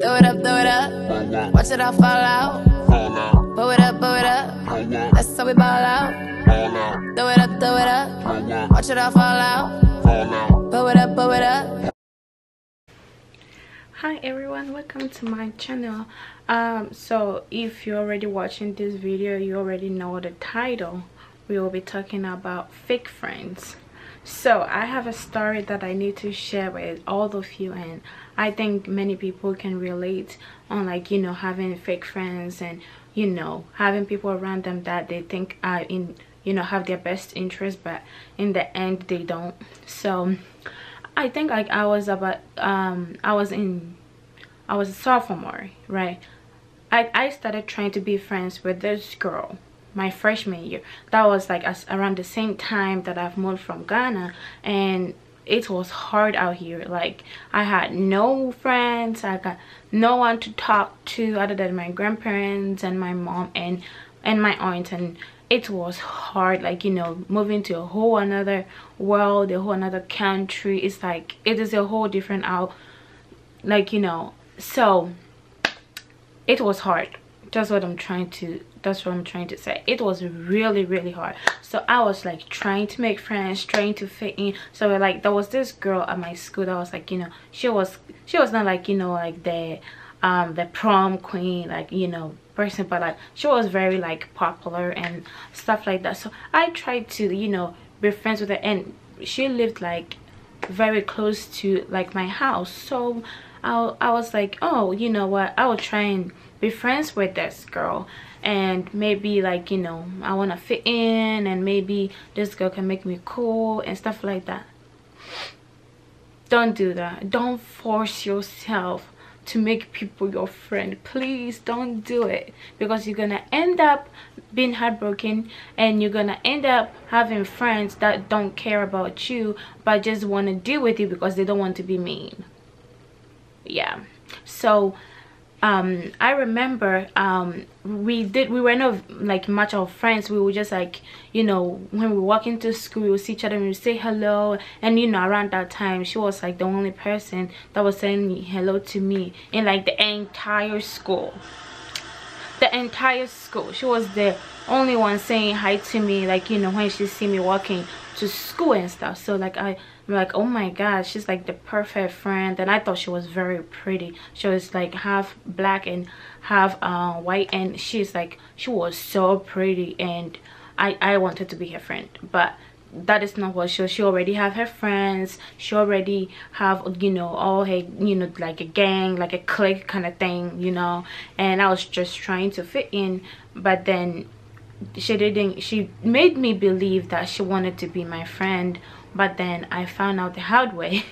Throw it up, throw it up. Watch it all fall out. Blow it up, blow it up. That's how we ball out. Throw it up, throw it up. Watch it all fall out. Blow it up, blow it up. Hi everyone, welcome to my channel. So if you're already watching this video, you already know the title. We will be talking about fake friends. So I have a story that I need to share with all of you, and I think many people can relate on, like, you know, having fake friends and, you know, having people around them that they think are in, you know, have their best interest, but in the end they don't. So I think, like, I was a sophomore, right? I started trying to be friends with this girl my freshman year. That was like around the same time that I've moved from Ghana, and it was hard out here. Like, I had no friends, I got no one to talk to other than my grandparents and my mom and my aunt, and it was hard. Like, you know, moving to a whole another world, a whole another country. It's like, it is a whole different out, like, you know. So it was hard. That's what I'm trying to say. It was really hard. So I was like trying to make friends, trying to fit in. So like, there was this girl at my school that was like, you know, she was not like, you know, like the prom queen, like, you know, person, but like she was very like popular and stuff like that. So I tried to, you know, be friends with her, and she lived like very close to like my house. So I was like, oh, you know what, I will try and be friends with this girl, and maybe, like, you know, I want to fit in, and maybe this girl can make me cool and stuff like that. Don't do that. Don't force yourself to make people your friend. Please don't do it, because you're gonna end up being heartbroken, and you're gonna end up having friends that don't care about you but just want to deal with you because they don't want to be mean. Yeah. So I remember we were not like much of friends. We were just like, you know, when we walk into school, we would see each other and we would say hello. And, you know, around that time, she was like the only person that was saying hello to me in like the entire school. She was the only one saying hi to me, like, you know, when she see me walking to school and stuff. So like, I'm like, oh my god, she's like the perfect friend. And I thought she was very pretty. She was like half black and half white, and she was so pretty, and I wanted to be her friend. But that is not what she already have her friends. She already have, you know, all her, you know, like a gang, like a clique kind of thing, you know. And I was just trying to fit in, but then she made me believe that she wanted to be my friend. But then I found out the hard way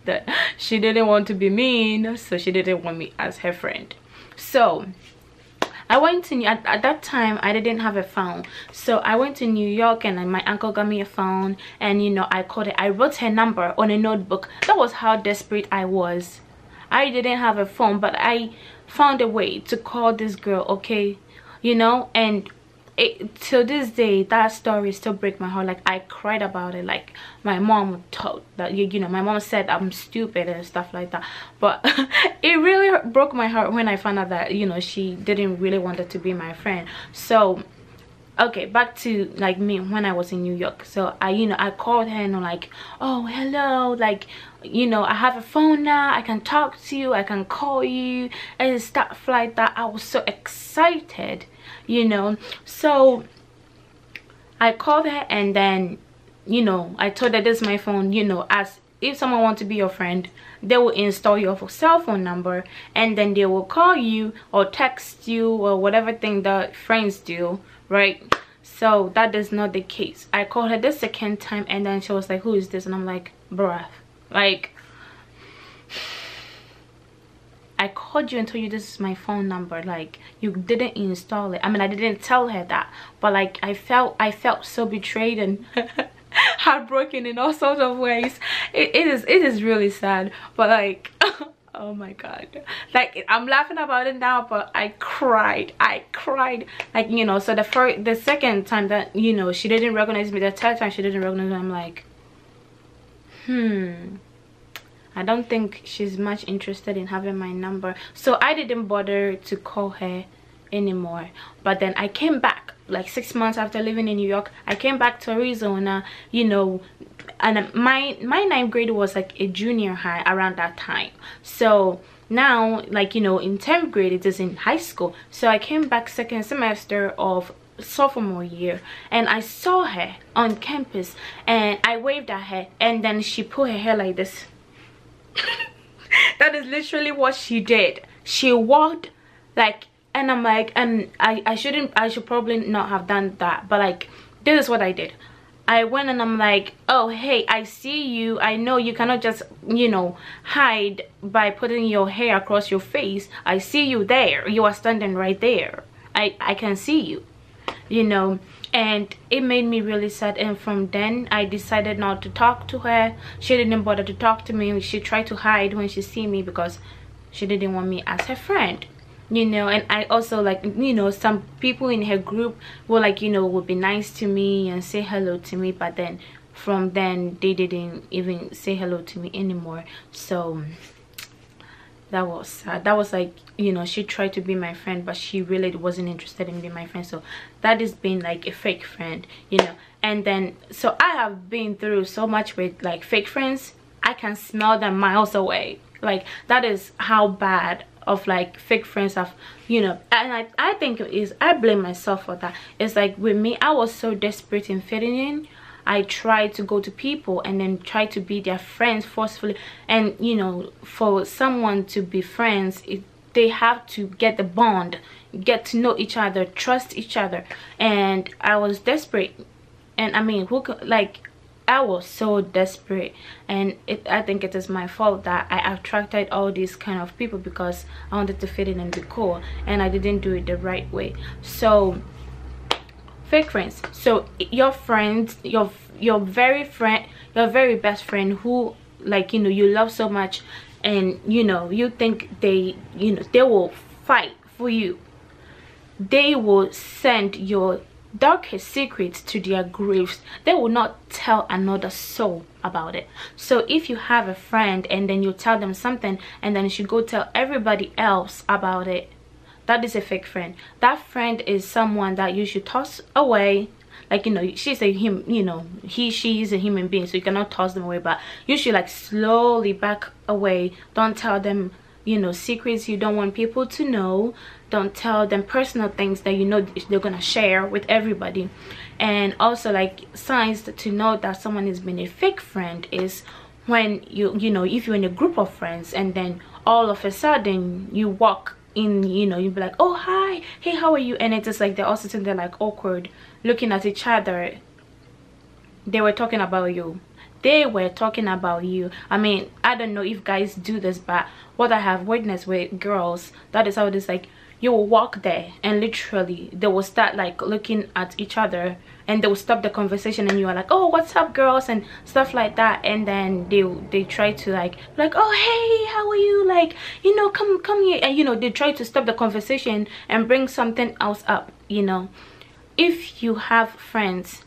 that she didn't want to be mean, so she didn't want me as her friend. So I went to at that time I didn't have a phone, so I went to New York, and my uncle got me a phone, and, you know, I called her. I wrote her number on a notebook. That was how desperate I was. I didn't have a phone, but I found a way to call this girl, okay, you know. And till this day, that story still breaks my heart. Like, I cried about it. Like, my mom told that, you know, my mom said I'm stupid and stuff like that, but it really broke my heart when I found out that, you know, she didn't really want it to be my friend. So okay, back to like me when I was in New York. So I called her, and I'm like, oh, hello, like, you know, I have a phone now, I can talk to you, I can call you and stuff like that. I was so excited, you know. So I called her, and then, you know, I told her, this is my phone, you know, as if someone wants to be your friend, they will install your cell phone number, and then they will call you or text you or whatever thing that friends do, right? So that is not the case. I called her the second time, and then she was like, who is this? And I'm like, bruh, like, I called you and told you this is my phone number. Like, you didn't install it. I mean, I didn't tell her that, but like, I felt so betrayed and heartbroken in all sorts of ways. It is really sad, but like, oh my god, like, I'm laughing about it now, but I cried, like, you know. So the second time that, you know, she didn't recognize me, the third time she didn't recognize me, I'm like, I don't think she's much interested in having my number, so I didn't bother to call her anymore. But then I came back like 6 months after living in New York. I came back to Arizona, you know, and my ninth grade was like a junior high around that time. So now, like, you know, in 10th grade it is in high school. So I came back second semester of sophomore year, and I saw her on campus, and I waved at her, and then she put her hair like this. That is literally what she did. She walked like, and I'm like, and I should probably not have done that, but like, this is what I did. I went and I'm like, oh hey, I see you. I know you cannot just, you know, hide by putting your hair across your face. I see you there. You are standing right there. I can see you, you know. And it made me really sad, and from then I decided not to talk to her. She didn't bother to talk to me. She tried to hide when she see me because she didn't want me as her friend, you know. And I also, like, you know, some people in her group were like, you know, would be nice to me and say hello to me, but then from then they didn't even say hello to me anymore. So that was sad. That was like, you know, she tried to be my friend, but she really wasn't interested in being my friend. So that has been like a fake friend, you know. And then, so I have been through so much with like fake friends. I can smell them miles away. Like, that is how bad of like fake friends have, you know. And I think it is, I blame myself for that. It's like with me, I was so desperate in fitting in. I tried to go to people and then try to be their friends forcefully. And, you know, for someone to be friends, they have to get the bond, get to know each other, trust each other. And I was desperate. And I mean, who could, like, I was so desperate. And I think it is my fault that I attracted all these kind of people because I wanted to fit in and be cool. And I didn't do it the right way. So fake friends. So your friends, your very best friend who, like, you know, you love so much, and you know, you think they, you know, they will fight for you. They will send your darkest secrets to their graves. They will not tell another soul about it. So if you have a friend and then you tell them something and then you should go tell everybody else about it, that is a fake friend. That friend is someone that you should toss away. Like, you know, she's a him, you know, she is a human being, so you cannot toss them away, but you should like slowly back away. Don't tell them, you know, secrets you don't want people to know. Don't tell them personal things that you know they're gonna share with everybody. And also, like, signs to know that someone has been a fake friend is when you know, if you're in a group of friends and then all of a sudden you walk in, you know, you'd be like, oh hi, hey, how are you? And it's just like they're all sitting there like awkward, looking at each other. They were talking about you. They were talking about you. I mean, I don't know if guys do this, but what I have witnessed with girls, that is how it is. Like, you will walk there and literally they will start like looking at each other, and they will stop the conversation, and you are like, oh, what's up, girls, and stuff like that. And then they try to like, oh, hey, how are you, like, you know, come here. And you know, they try to stop the conversation and bring something else up, you know. If you have friends,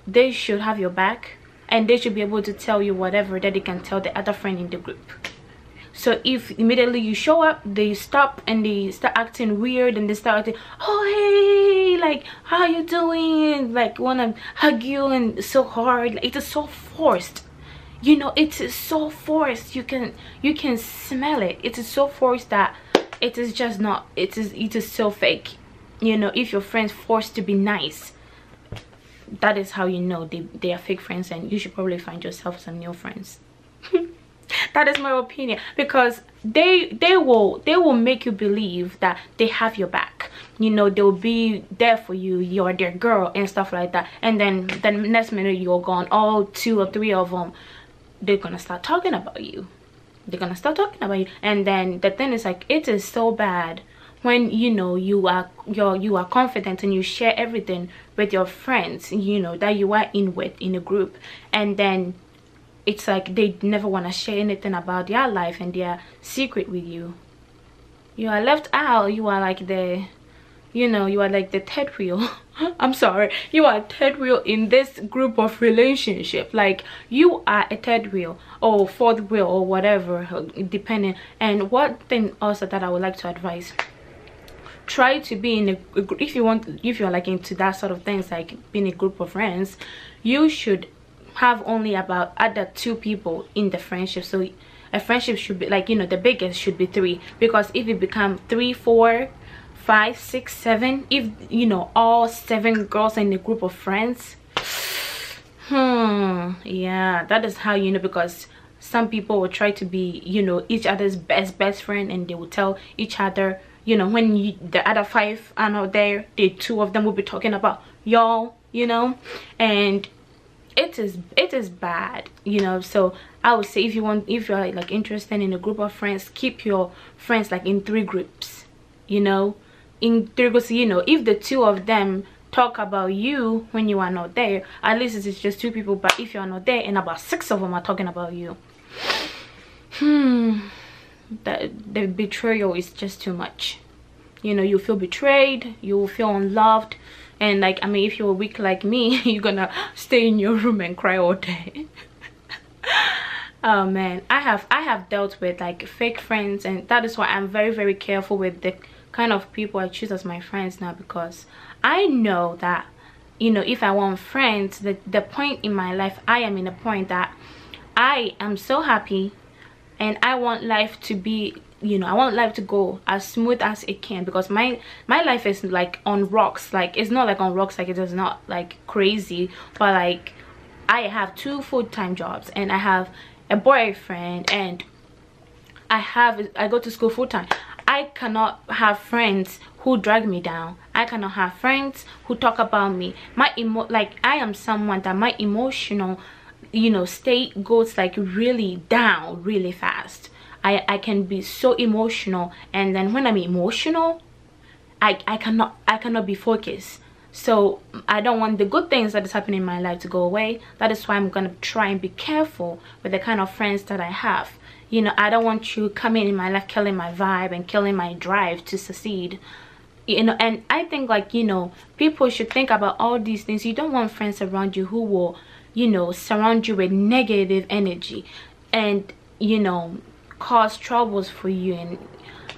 they should have your back, and they should be able to tell you whatever that they can tell the other friend in the group. So if immediately you show up, they stop and they start acting weird, and they start acting, oh hey, like, how you doing, like, wanna hug you, and so hard. Like, it is so forced, you know. It is so forced. You can smell it. It is so forced that it is just not, it is so fake, you know. If your friends forced to be nice, that is how you know they are fake friends, and you should probably find yourself some new friends. That is my opinion, because they will make you believe that they have your back, you know. They'll be there for you, you're their girl and stuff like that. And then the next minute you're gone, all 2 or 3 of them, they're gonna start talking about you. And then the thing is, like, it is so bad when, you know, you are confident and you share everything with your friends, you know, that you are in a group, and then it's like they never want to share anything about their life and their secret with you. You are left out. You are like the you know, you are like the third wheel. I'm sorry, you are a third wheel in this group of relationship. Like, you are a third wheel or fourth wheel or whatever, depending. And one thing also that I would like to advise, try to be in a if you're like into that sort of things, like being a group of friends, you should have only about other 2 people in the friendship. So a friendship should be like, you know, the biggest should be 3, because if it become 3, 4, 5, 6, 7, if you know all 7 girls in a group of friends, yeah, that is how you know. Because some people will try to be, you know, each other's best friend, and they will tell each other, you know, when the other 5 are not there, the 2 of them will be talking about y'all, you know, and it is bad, you know. So I would say, if you're like interested in a group of friends, keep your friends like in 3 groups, you know, in 3 groups. You know, if the 2 of them talk about you when you are not there, at least it's just 2 people. But if you are not there and about 6 of them are talking about you, the betrayal is just too much. You know, you feel betrayed, you feel unloved. And like, I mean, if you're weak like me, you're gonna stay in your room and cry all day. Oh man, I have dealt with like fake friends, and that is why I'm very careful with the kind of people I choose as my friends now. Because I know that, you know, if I want friends, the point in my life, I am in a point that I am so happy, and I want life to be, you know, I want life to go as smooth as it can. Because my life is like on rocks. Like, it's not like on rocks, like it is not like crazy, but like I have 2 full-time jobs, and I have a boyfriend, and I go to school full-time. I cannot have friends who drag me down. I cannot have friends who talk about me. Like, I am someone that my emotional, you know, state goes like really down really fast. I can be so emotional, and then when I'm emotional, I cannot be focused. So I don't want the good things that is happening in my life to go away. That is why I'm gonna try and be careful with the kind of friends that I have. You know, I don't want you coming in my life killing my vibe and killing my drive to succeed. You know, and I think, like, you know, people should think about all these things. You don't want friends around you who will, you know, surround you with negative energy and, you know, cause troubles for you. And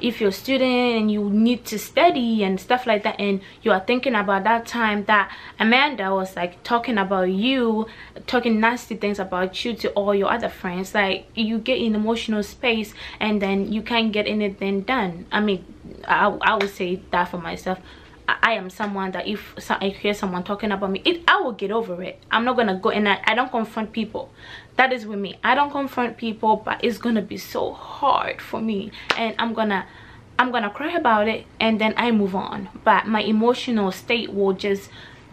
if you're a student and you need to study and stuff like that, and you are thinking about that time that Amanda was like talking about you, talking nasty things about you to all your other friends, like, you get in emotional space and then you can't get anything done. I mean, I would say that for myself. I am someone that if I hear someone talking about me, I will get over it. I'm not gonna go, and I don't confront people. That is with me. I don't confront people, but it's gonna be so hard for me, and I'm gonna cry about it, and then I move on. But my emotional state will just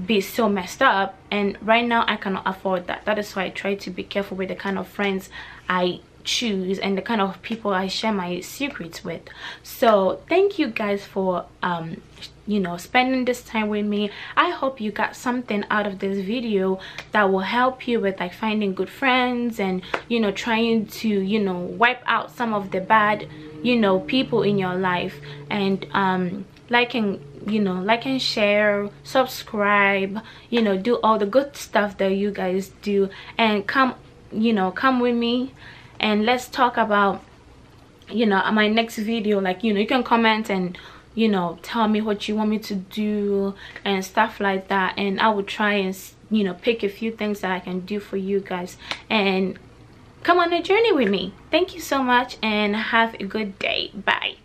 be so messed up, and right now I cannot afford that. That is why I try to be careful with the kind of friends I choose and the kind of people I share my secrets with. So thank you guys for you know, spending this time with me. I hope you got something out of this video that will help you with like finding good friends, and, you know, trying to, you know, wipe out some of the bad, you know, people in your life. And like and share, subscribe, you know, do all the good stuff that you guys do, and come with me and let's talk about, you know, my next video. Like, you know, you can comment and, you know, tell me what you want me to do and stuff like that, and I will try and, you know, pick a few things that I can do for you guys and come on a journey with me. Thank you so much, and have a good day. Bye.